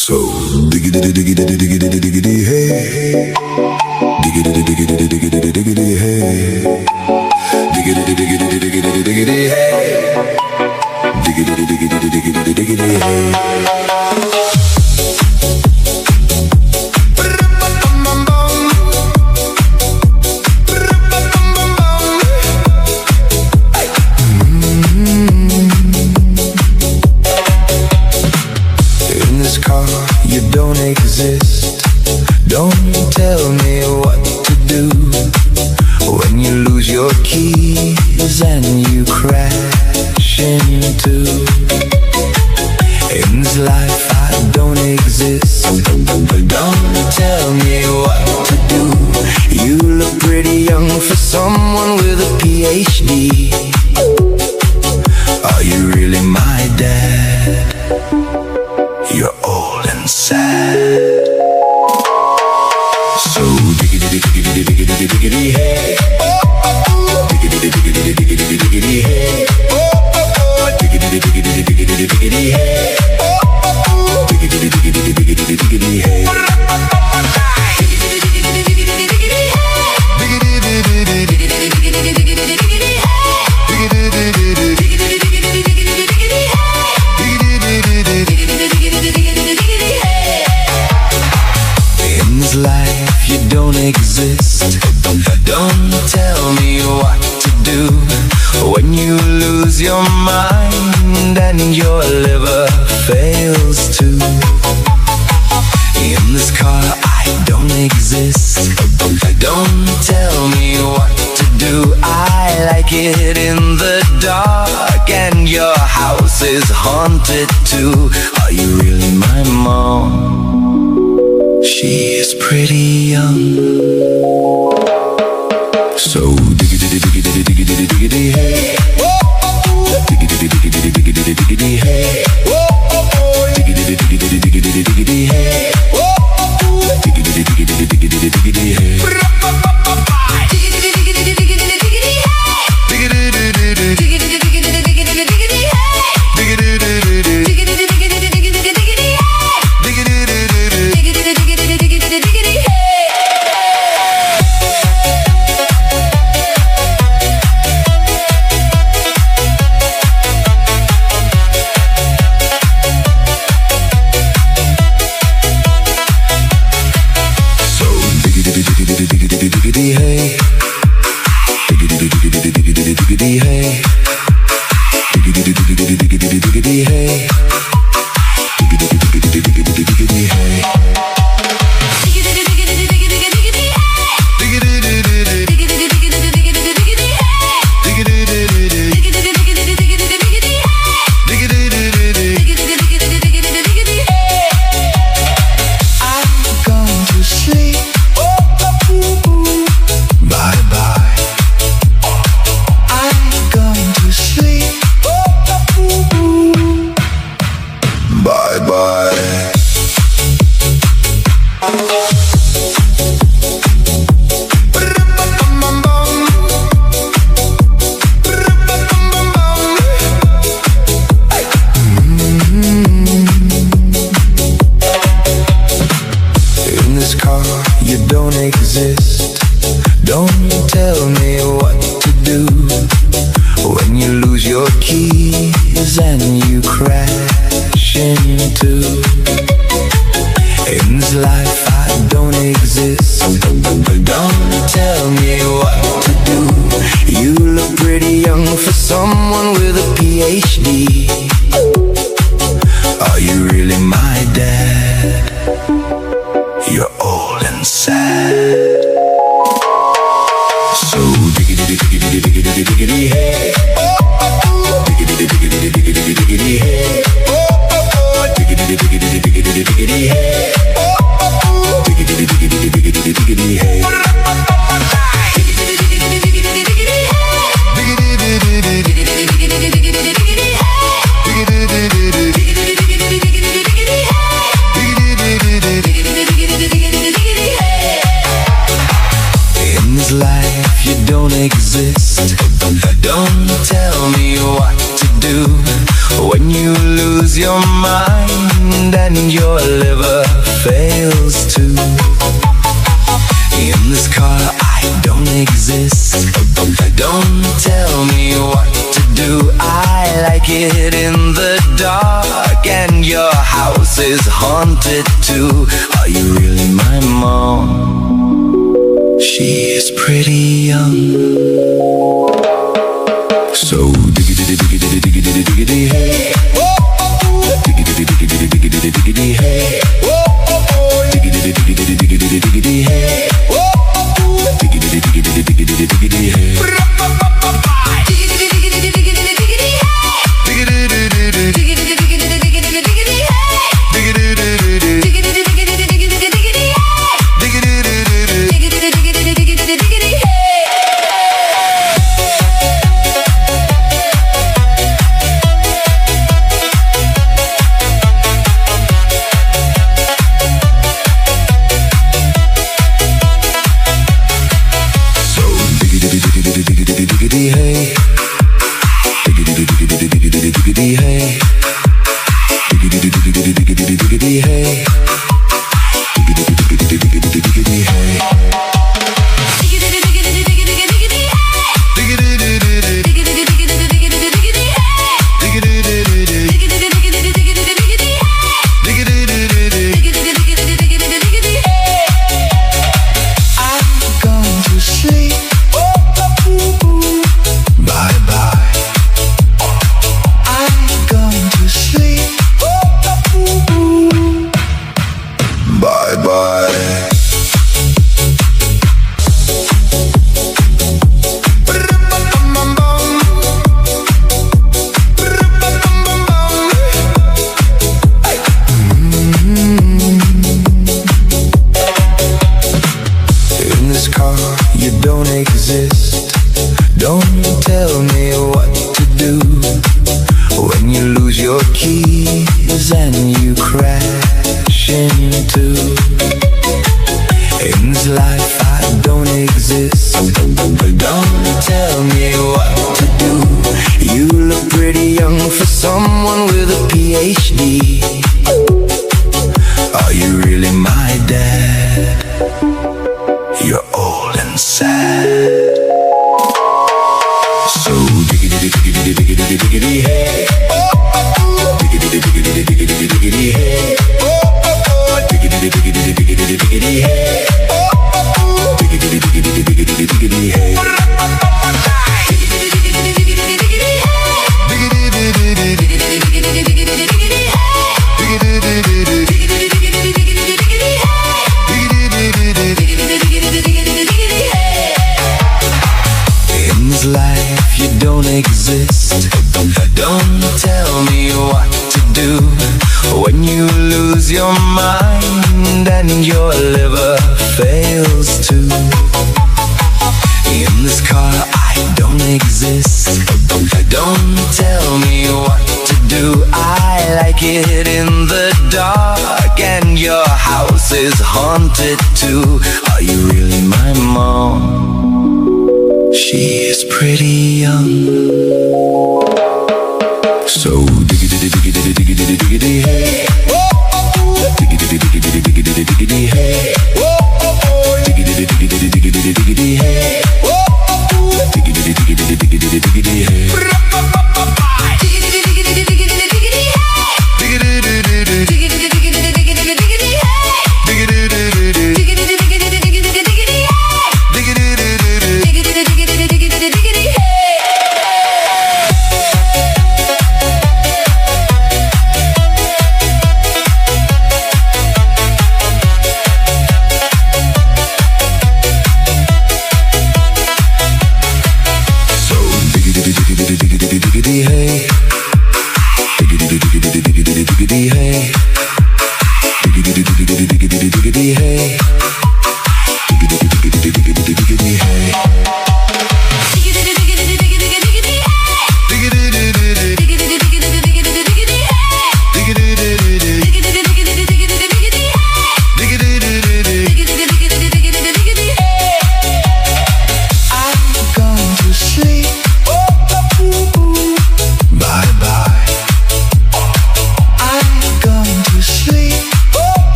So diggity diggity diggity diggity hey, diggity diggity diggity diggity hey, diggity diggity diggity diggity hey, diggity diggity diggity diggity hey. Exist. Don't tell me what to do when you lose your keys and you crash into. In this life I don't exist. Don't tell me what to do. You look pretty young for someone with a PhD. Are you really my dad? You're old and sad. So diggity diggity diggity diggity hey, diggity diggity diggity diggity hey, diggity diggity diggity diggity hey, diggity diggity diggity diggity hey. Life you don't exist. Don't tell me what to do when you lose your mind and your liver fails too. In this car I don't exist. Don't tell me what to do. I like it in the dark and your house is haunted too. Are you really my mom? She is pretty young. So diggity diggity diggity diggity hey, diggity diggity diggity diggity hey, diggity diggity diggity diggity hey, diggity diggity diggity diggity hey. Diggity hey, diggity diggity diggity diggity hey, diggity diggity diggity diggity hey, diggity diggity diggity diggity hey. Exist. Don't tell me what to do when you lose your keys and you crash into. In this life I don't exist. Don't tell me what to do. You look pretty young for someone with a PhD. Are you really my dad? You're old and sad. So diggity diggity diggity diggity hey, diggity diggity diggity diggity hey, diggity diggity diggity diggity hey, diggity diggity diggity diggity hey. and your liver fails too. In this car I don't exist. Don't tell me what to do. I like it in the dark, and your house is haunted too. Are you really my mom? She is pretty young. So diggity diggity diggity diggity hey. Diggity diggity diggity diggity hey. Diggity diggity diggity diggity hey. Diggity diggity diggity diggity hey.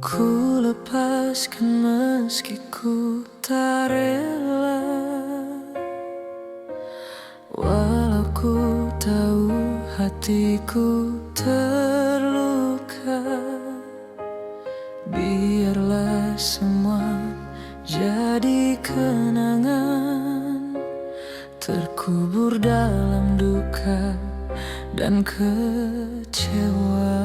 Ku lepaskan meski ku tak rela, walau ku tahu hatiku terluka. Biarlah semua jadi kenangan, terkubur dalam duka dan kecewa.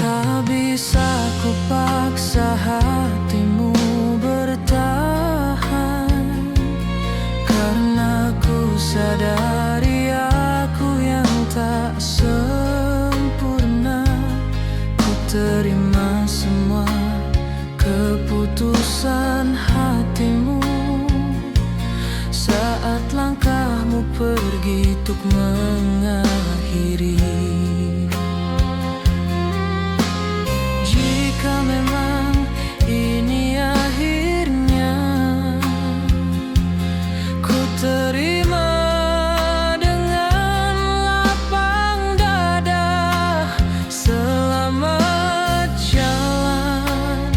Tak bisa ku paksa hatimu bertahan, karena ku sadari aku yang tak sempurna. Ku terima semua keputusan hatimu saat langkahmu pergi untuk mengakhiri. Jika memang ini akhirnya, ku terima dengan lapang dada. Selamat jalan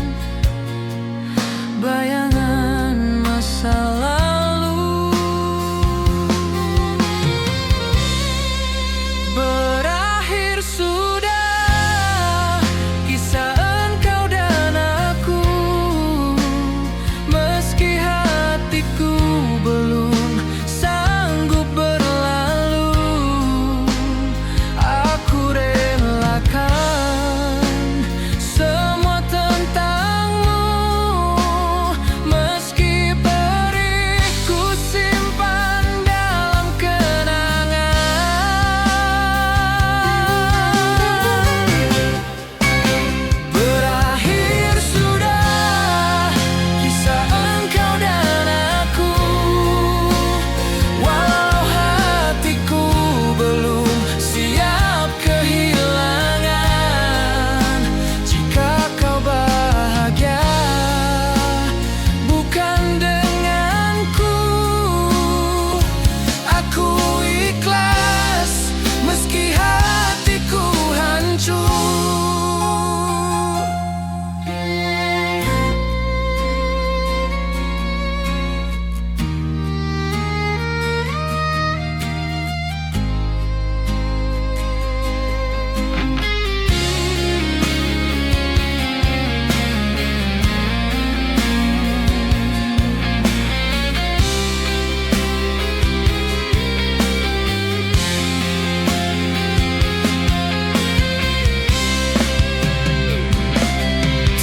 bayangan masa lalu, berakhir sudah kisah engkau dan aku. Meski hatiku belum sanggup berlalu, aku relakan semua tentangmu. Meski perih ku simpan dalam kenangan. Berakhir sudah kisah engkau dan aku, walau hatiku belum siap kehilangan. Jika kau bahagia bukan denganku, aku ikhlas meski hatiku hancur.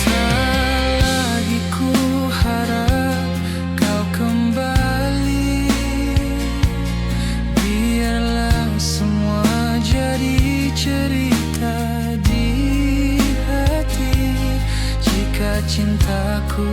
Tak lagi ku harap kau kembali, biarlah semua jadi cerita di hati. Jika cintaku